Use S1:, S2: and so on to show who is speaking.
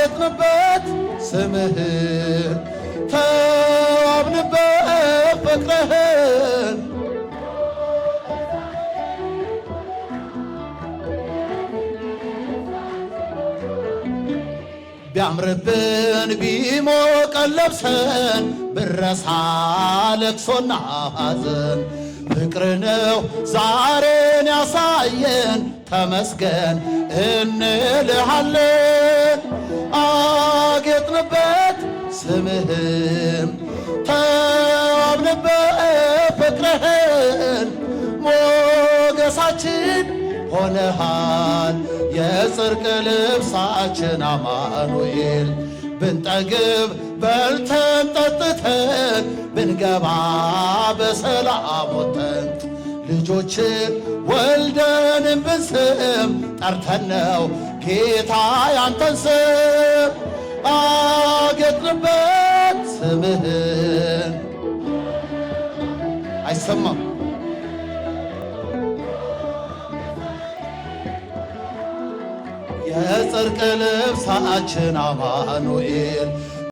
S1: አጌጥንበት ስምህን ተዋብንበት ፍቅርህን ቢያምርብን ቢሞቀን ለብሰን ብረሳ ለቅሶና ሐዘን ፍቅር ነው ዛሬን ያሳየን ተመስገን እንልሃለን። አጌጥንበት ስምህን ተዋብንበት ፍቅርህን ሞገሳችን ሆነሃል የጽርቅ ልብሳችን አማኑኤል ብንጠግብ በልተን ጠጥተን ብንገባ በሰላም ወጥተን ልጆች ወልደን ብንስም ጠርተን ነው ጌታ ያንተን ስም አጌጥንበት ስምህን አይሰማም የጽርቅ ልብሳችን አማኑኤል